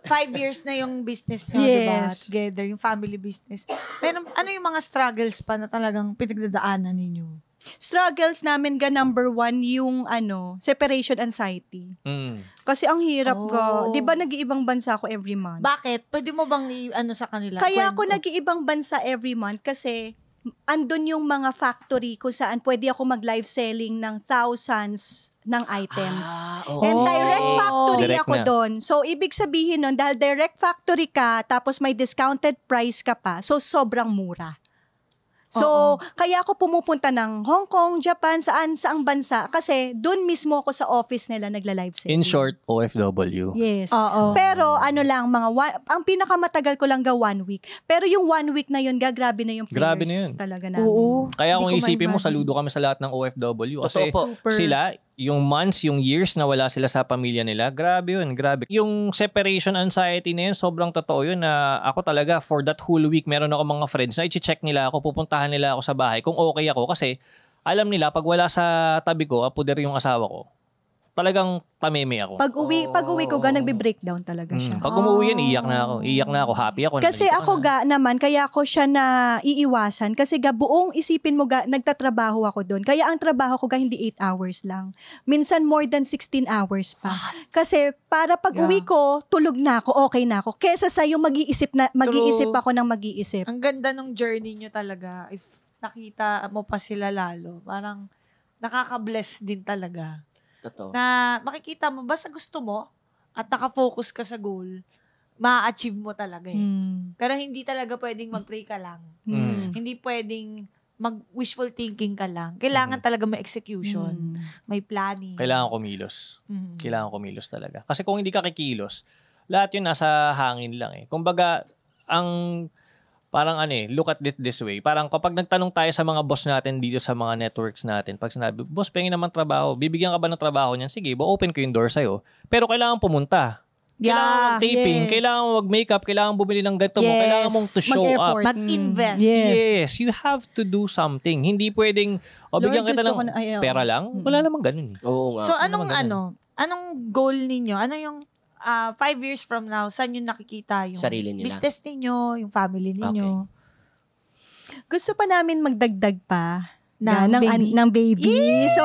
5 years na yung business nyo, diba? Together, yung family business. Pero ano yung mga struggles pa na talagang pinagdadaanan ninyo? Struggles namin number 1 yung separation anxiety. Kasi ang hirap di ba nag-iibang bansa ako every month? Bakit? Pwede mo bang sa kanila? Kaya ako nag-iibang bansa every month kasi andun yung mga factory kung saan pwede ako mag-live selling ng thousands ng items. And direct factory ako doon. So, ibig sabihin nun, dahil direct factory ka, tapos may discounted price ka pa, so sobrang mura. So, kaya ako pumupunta ng Hong Kong, Japan, saang bansa. Kasi doon mismo ako sa office nila nagla-live selling. In short, OFW. Yes. Pero ang pinakamatagal ko lang 1 week. Pero yung 1 week na yun, grabe na yung players. Grabe na yun. Talaga namin. Kaya kung isipin mo, saludo kami sa lahat ng OFW. Kasi sila, yung months, yung years na wala sila sa pamilya nila, grabe yun, grabe. Yung separation anxiety na yun, sobrang totoo yun na ako talaga, for that whole week, meron ako mga friends na i-check nila ako, pupuntahan nila ako sa bahay kung okay ako kasi alam nila, pag wala sa tabi ko, puder yung asawa ko, talagang pameme ako. Pag uwi ko nagbe-breakdown talaga siya. Pag umuwi yan, iyak na ako, happy ako. Kasi ako naman, kaya ako siya na iiwasan. Kasi buong isipin mo nagtatrabaho ako doon. Kaya ang trabaho ko hindi 8 hours lang. Minsan more than 16 hours pa. Kasi para pag uwi ko, tulog na ako, okay na ako. Kesa sa yung mag-iisip ako ng mag-iisip. Ang ganda ng journey nyo talaga. If nakita mo pa sila lalo, parang nakaka-bless din talaga. Totoo. Na makikita mo, basta gusto mo at nakafocus ka sa goal, ma-achieve mo talaga Pero hindi talaga pwedeng mag-pray ka lang. Hindi pwedeng mag-wishful thinking ka lang. Kailangan talaga may execution, may planning. Kailangan kumilos. Kailangan kumilos talaga. Kasi kung hindi ka kikilos, lahat yun nasa hangin lang Kumbaga, parang look at it this way. Parang kapag nagtanong tayo sa mga boss natin dito sa mga networks natin, pag sinabi, boss, pengin naman trabaho, bibigyan ka ba ng trabaho niyan? Sige, open ko yung door sa'yo. Pero kailangan pumunta. Kailangan mag-taping, kailangan mag-makeup, kailangan bumili ng ganito mo, kailangan mong to show up. Mag-invest. Yes, you have to do something. Hindi pwedeng, bigyan kita ng pera lang. Wala namang ganun. Oo nga. So, anong goal ninyo? Ano yung 5 years from now, saan yung nakikita yung sarili nila, business ninyo, yung family ninyo? Gusto pa namin magdagdag pa ng baby. So,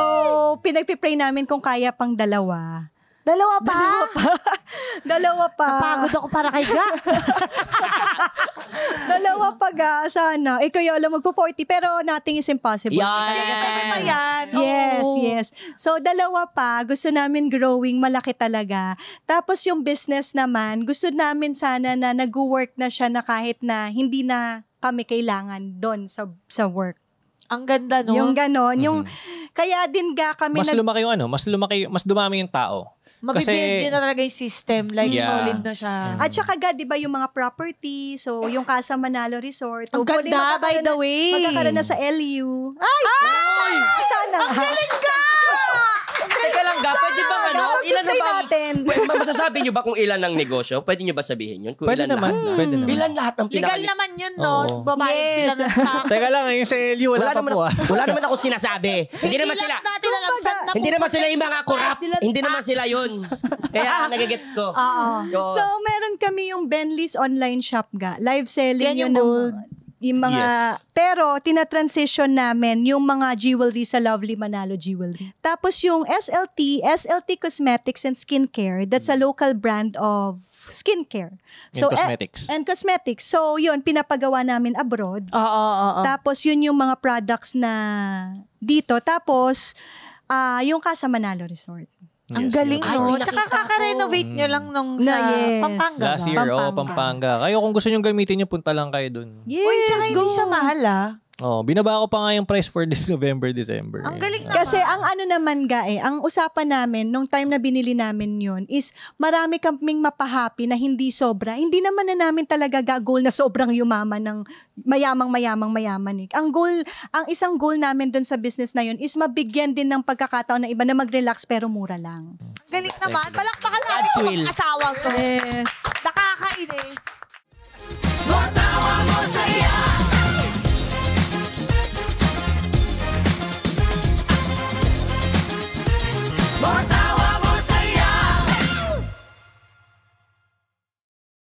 pinagpipray namin kung kaya pang 2. Dalawa pa? Dalawa pa. Napagod ako para kay Ga. 2 pa sana. Kaya alam, magpo-40, pero nothing is impossible. Yan. Yes. So, 2 pa. Gusto namin growing, malaki talaga. Tapos yung business naman, gusto namin sana na nag-work na siya na kahit na hindi na kami kailangan doon sa work. Ang ganda, no? Yung ganon. Yung, kaya din kami mas dumami yung tao. Mabibuild din na talaga yung system. Like, solid na siya. At saka di ba yung mga property, so yung Casa Manalo Resort. Ang ganda, by the way. Magkakaroon na sa LU. Ay! Sana. Ang galing ka! Teka lang, pwede bang ilan na ba? Masasabi nyo ba kung ilan ang negosyo? Pwede nyo ba sabihin yun? Pwede naman. Ilan lahat ng legal naman yun, no? Babayad sila ng tax. Teka lang, yung sa LU, wala pa po. Wala naman ako sinasabi. Hindi naman sila yung mga corrupt. Hindi naman sila yun. Kaya nagigets ko. So, meron kami yung Bentley's online shop live selling yan yung gold. Yung mga, pero tinatransition namin yung mga jewelry sa Lovely Manalo Jewelry. Tapos yung SLT Cosmetics and Skincare, that's a local brand of skincare. So, cosmetics. And cosmetics. So, yun, pinapagawa namin abroad. Tapos yun yung mga products na dito. Tapos, yung Casa Manalo Resort. Ang galing, no? Tsaka kaka-renovate nyo lang sa Pampanga. Last year, Pampanga. Kayo kung gusto nyo gamitin nyo, punta lang kayo dun. Yes, tsaka hindi siya mahal, Binaba ko pa nga yung price for this November, December. Ang galing naman. Kasi ang naman ang usapan namin, nung time na binili namin yun, is marami kaming mapahappy na hindi sobra. Hindi naman na namin talaga goal na sobrang yumaman ng mayamang. Ang isang goal namin dun sa business na yun is mabigyan din ng pagkakataon na iba na mag-relax pero mura lang. Ang galing naman. Palakpakan namin sa mga asawa ko. Yes. Nakakainis.